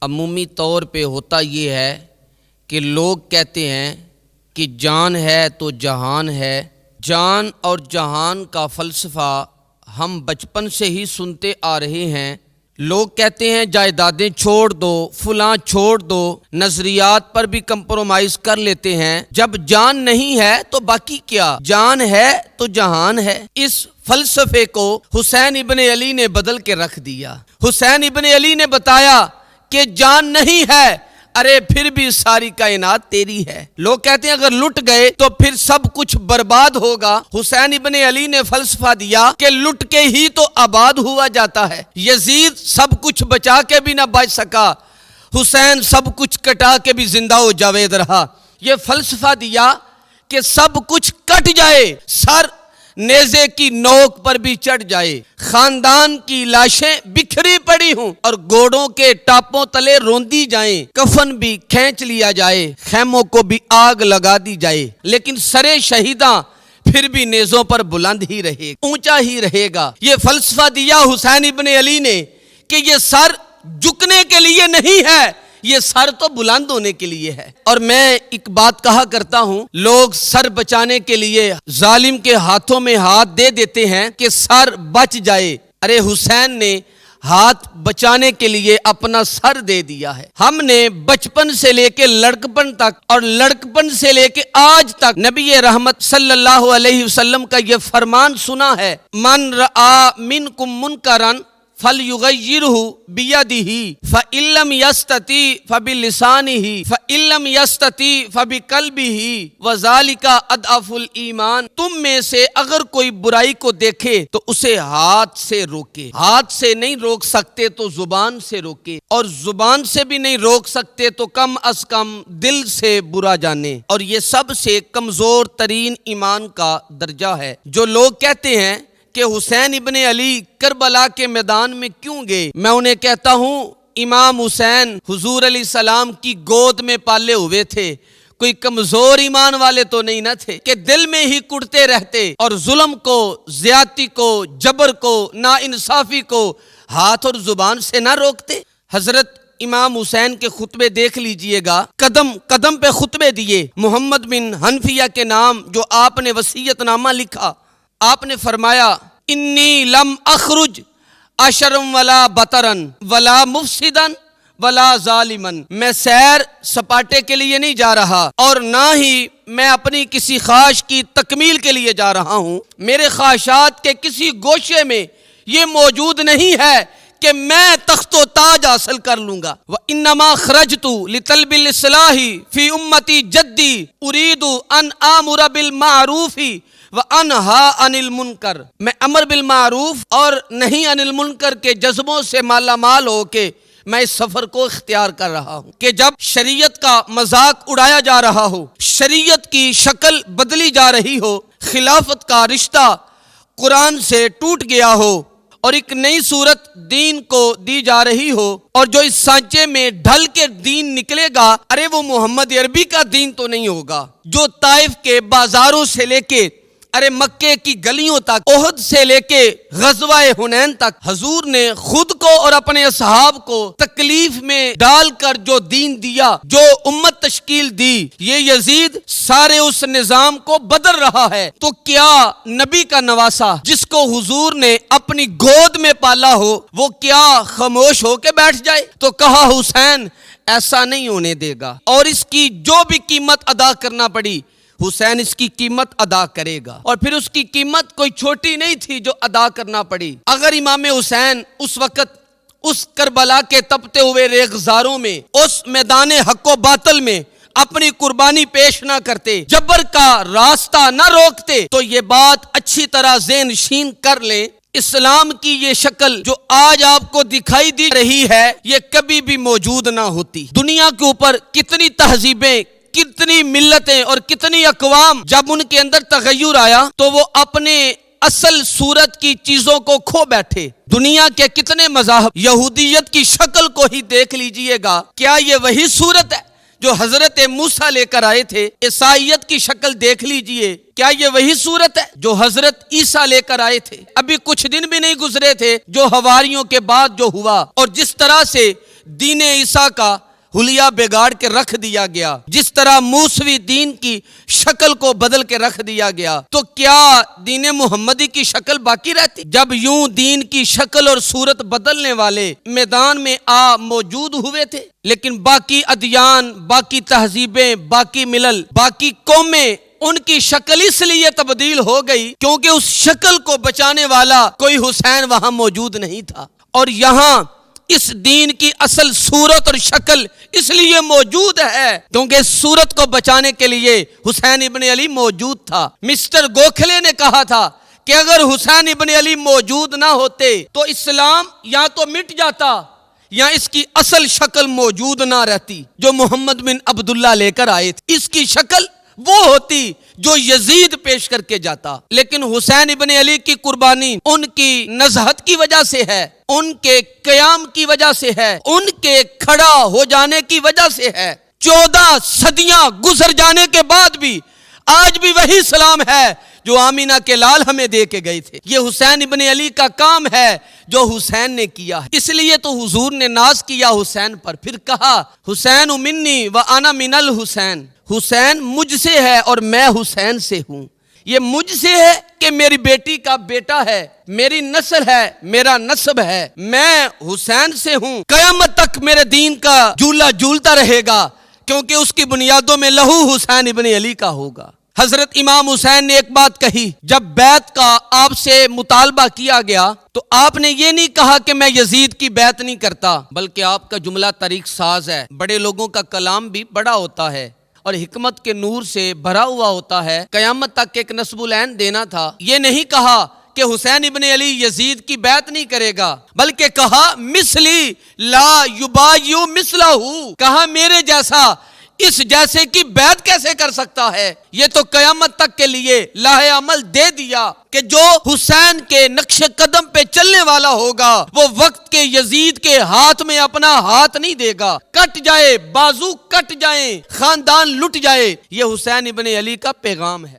عمومی طور پہ ہوتا یہ ہے کہ لوگ کہتے ہیں کہ جان ہے تو جہان ہے۔ جان اور جہان کا فلسفہ ہم بچپن سے ہی سنتے آ رہے ہیں۔ لوگ کہتے ہیں جائیدادیں چھوڑ دو، فلاں چھوڑ دو، نظریات پر بھی کمپرومائز کر لیتے ہیں۔ جب جان نہیں ہے تو باقی کیا؟ جان ہے تو جہان ہے۔ اس فلسفے کو حسین ابن علی نے بدل کے رکھ دیا۔ حسین ابن علی نے بتایا کہ جان نہیں ہے، ارے پھر بھی ساری کائنات تیری ہے۔ لوگ کہتے ہیں اگر لٹ گئے تو پھر سب کچھ برباد ہوگا۔ حسین ابن علی نے فلسفہ دیا کہ لٹ کے ہی تو آباد ہوا جاتا ہے۔ یزید سب کچھ بچا کے بھی نہ بچ سکا، حسین سب کچھ کٹا کے بھی زندہ و جاوید رہا۔ یہ فلسفہ دیا کہ سب کچھ کٹ جائے، سر نیزے کی نوک پر بھی چڑھ جائے، خاندان کی لاشیں بکھری پڑی ہوں اور گھوڑوں کے ٹاپوں تلے روندی جائیں، کفن بھی کھینچ لیا جائے، خیموں کو بھی آگ لگا دی جائے، لیکن سرے شہیداں پھر بھی نیزوں پر بلند ہی رہے، اونچا ہی رہے گا۔ یہ فلسفہ دیا حسین ابن علی نے کہ یہ سر جھکنے کے لیے نہیں ہے، یہ سر تو بلند ہونے کے لیے ہے۔ اور میں ایک بات کہا کرتا ہوں، لوگ سر بچانے کے لیے ظالم کے ہاتھوں میں ہاتھ دے دیتے ہیں کہ سر بچ جائے۔ ارے حسین نے ہاتھ بچانے کے لیے اپنا سر دے دیا ہے۔ ہم نے بچپن سے لے کے لڑکپن تک اور لڑکپن سے لے کے آج تک نبی رحمت صلی اللہ علیہ وسلم کا یہ فرمان سنا ہے، من رآ منکم منکرن فَلْيُغَيِّرْهُ بِيَدِهِ فَإِن لَّمْ يَسْتَطِعْ فَبِلِسَانِهِ فَإِن لَّمْ يَسْتَطِعْ فَبِقَلْبِهِ وَذَلِكَ أَضْعَفُ الْإِيمَانِ۔ تم میں سے اگر کوئی برائی کو دیکھے تو اسے ہاتھ سے روکے، ہاتھ سے نہیں روک سکتے تو زبان سے روکے، اور زبان سے بھی نہیں روک سکتے تو کم از کم دل سے برا جانے، اور یہ سب سے کمزور ترین ایمان کا درجہ ہے۔ جو لوگ کہتے ہیں کہ حسین ابن علی کربلا کے میدان میں کیوں گئے، میں انہیں کہتا ہوں امام حسین حضور علیہ السلام کی گود میں پالے ہوئے تھے، کوئی کمزور ایمان والے تو نہیں نہ تھے کہ دل میں ہی کڑتے رہتے اور ظلم کو، زیادتی کو، جبر کو، ناانصافی کو ہاتھ اور زبان سے نہ روکتے۔ حضرت امام حسین کے خطبے دیکھ لیجئے گا، قدم قدم پہ خطبے دیے۔ محمد بن حنفیہ کے نام جو آپ نے وصیت نامہ لکھا، آپ نے فرمایا انی لم اخرج اشرم ولا بطرن ولا مفسدن ولا ظالمن، میں سیر سپاٹے کے لیے نہیں جا رہا اور نہ ہی میں اپنی کسی خواہش کی تکمیل کے لیے جا رہا ہوں۔ میرے خواہشات کے کسی گوشے میں یہ موجود نہیں ہے کہ میں تخت و تاج حاصل کر لوں گا۔ وَإِنَّمَا خَرَجْتُ لِطَلْبِ الْإِصْلَاحِ فِي أُمَّتِي جَدِّي أُرِيدُ أَنْ آمُرَ بِالْمَعْرُوفِ وَأَنْهَى عَنِ الْمُنْكَرِ، میں امر بالمعروف اور نہیں عن المنکر کے جذبوں سے مالا مال ہو کے میں اس سفر کو اختیار کر رہا ہوں کہ جب شریعت کا مذاق اڑایا جا رہا ہو، شریعت کی شکل بدلی جا رہی ہو، خلافت کا رشتہ قرآن سے ٹوٹ گیا ہو اور ایک نئی صورت دین کو دی جا رہی ہو، اور جو اس سانچے میں ڈھل کے دین نکلے گا، ارے وہ محمد عربی کا دین تو نہیں ہوگا جو طائف کے بازاروں سے لے کے ارے مکے کی گلیوں تک، احد سے لے کے غزوہ حنین تک حضور نے خود کو اور اپنے اصحاب کو تکلیف میں ڈال کر جو دین دیا، جو امت تشکیل دی، یہ یزید سارے اس نظام کو بدل رہا ہے۔ تو کیا نبی کا نواسا جس کو حضور نے اپنی گود میں پالا ہو، وہ کیا خاموش ہو کے بیٹھ جائے؟ تو کہا حسین ایسا نہیں ہونے دے گا، اور اس کی جو بھی قیمت ادا کرنا پڑی حسین اس کی قیمت ادا کرے گا، اور پھر اس کی قیمت کوئی چھوٹی نہیں تھی جو ادا کرنا پڑی۔ اگر امام حسین اس وقت اس کربلا کے تپتے ہوئے ریگزاروں میں، اس میدان حق و باطل میں اپنی قربانی پیش نہ کرتے، جبر کا راستہ نہ روکتے، تو یہ بات اچھی طرح ذہن نشین کر لیں، اسلام کی یہ شکل جو آج آپ کو دکھائی دی رہی ہے یہ کبھی بھی موجود نہ ہوتی۔ دنیا کے اوپر کتنی تہذیبیں، کتنی ملتیں اور کتنی اقوام، جب ان کے اندر تغیر آیا تو وہ اپنے اصل صورت کی چیزوں کو کھو بیٹھے۔ دنیا کے کتنے مذاہب، یہودیت کی شکل کو ہی دیکھ لیجئے گا، کیا یہ وہی صورت ہے جو حضرت موسیٰ لے کر آئے تھے؟ عیسائیت کی شکل دیکھ لیجئے، کیا یہ وہی صورت ہے جو حضرت عیسیٰ لے کر آئے تھے؟ ابھی کچھ دن بھی نہیں گزرے تھے جو حواریوں کے بعد جو ہوا، اور جس طرح سے دین عیسیٰ کا حلیہ بگاڑ کے رکھ دیا گیا، جس طرح موسوی دین کی شکل کو بدل کے رکھ دیا گیا، تو کیا دین محمدی کی شکل باقی رہتی؟ جب یوں دین کی شکل اور صورت بدلنے والے میدان میں موجود ہوئے تھے، لیکن باقی ادیان، باقی تہذیبیں، باقی ملل، باقی قومیں، ان کی شکل اس لیے تبدیل ہو گئی کیونکہ اس شکل کو بچانے والا کوئی حسین وہاں موجود نہیں تھا، اور یہاں اس دین کی اصل صورت اور شکل اس لیے موجود ہے کیونکہ اس صورت کو بچانے کے لیے حسین ابن علی موجود تھا۔ مسٹر گوکھلے نے کہا تھا کہ اگر حسین ابن علی موجود نہ ہوتے تو اسلام یا تو مٹ جاتا یا اس کی اصل شکل موجود نہ رہتی جو محمد بن عبداللہ لے کر آئے تھے۔ اس کی شکل وہ ہوتی جو یزید پیش کر کے جاتا، لیکن حسین ابن علی کی قربانی ان کی نزہت کی وجہ سے ہے، ان کے قیام کی وجہ سے ہے، ان کے کھڑا ہو جانے کی وجہ سے ہے۔ 14 صدیاں گزر جانے کے بعد بھی آج بھی وہی سلام ہے جو آمینہ کے لال ہمیں دے کے گئے تھے۔ یہ حسین ابن علی کا کام ہے جو حسین نے کیا ہے، اس لیے تو حضور نے ناز کیا حسین پر، پھر کہا حسین منی و انا من الحسین، حسین مجھ سے ہے اور میں حسین سے ہوں۔ یہ مجھ سے ہے کہ میری بیٹی کا بیٹا ہے، میری نسل ہے، میرا نسب ہے، میں حسین سے ہوں۔ قیامت تک میرے دین کا جھولا جھولتا رہے گا کیونکہ اس کی بنیادوں میں لہو حسین ابن علی کا ہوگا۔ حضرت امام حسین نے ایک بات کہی، جب بیعت کا آپ سے مطالبہ کیا گیا تو آپ نے یہ نہیں کہا کہ میں یزید کی بیعت نہیں کرتا، بلکہ آپ کا جملہ طریق ساز ہے۔ بڑے لوگوں کا کلام بھی بڑا ہوتا ہے اور حکمت کے نور سے بھرا ہوا ہوتا ہے، قیامت تک ایک نصب العین دینا تھا۔ یہ نہیں کہا کہ حسین ابن علی یزید کی بیعت نہیں کرے گا، بلکہ کہا مثلی لا یبایع مثلہ، کہا میرے جیسا اس جیسے کی بیعت کیسے کر سکتا ہے۔ یہ تو قیامت تک کے لیے لاہ عمل دے دیا کہ جو حسین کے نقش قدم پہ چلنے والا ہوگا وہ وقت کے یزید کے ہاتھ میں اپنا ہاتھ نہیں دے گا، کٹ جائے بازو، کٹ جائیں خاندان، لٹ جائے۔ یہ حسین ابن علی کا پیغام ہے۔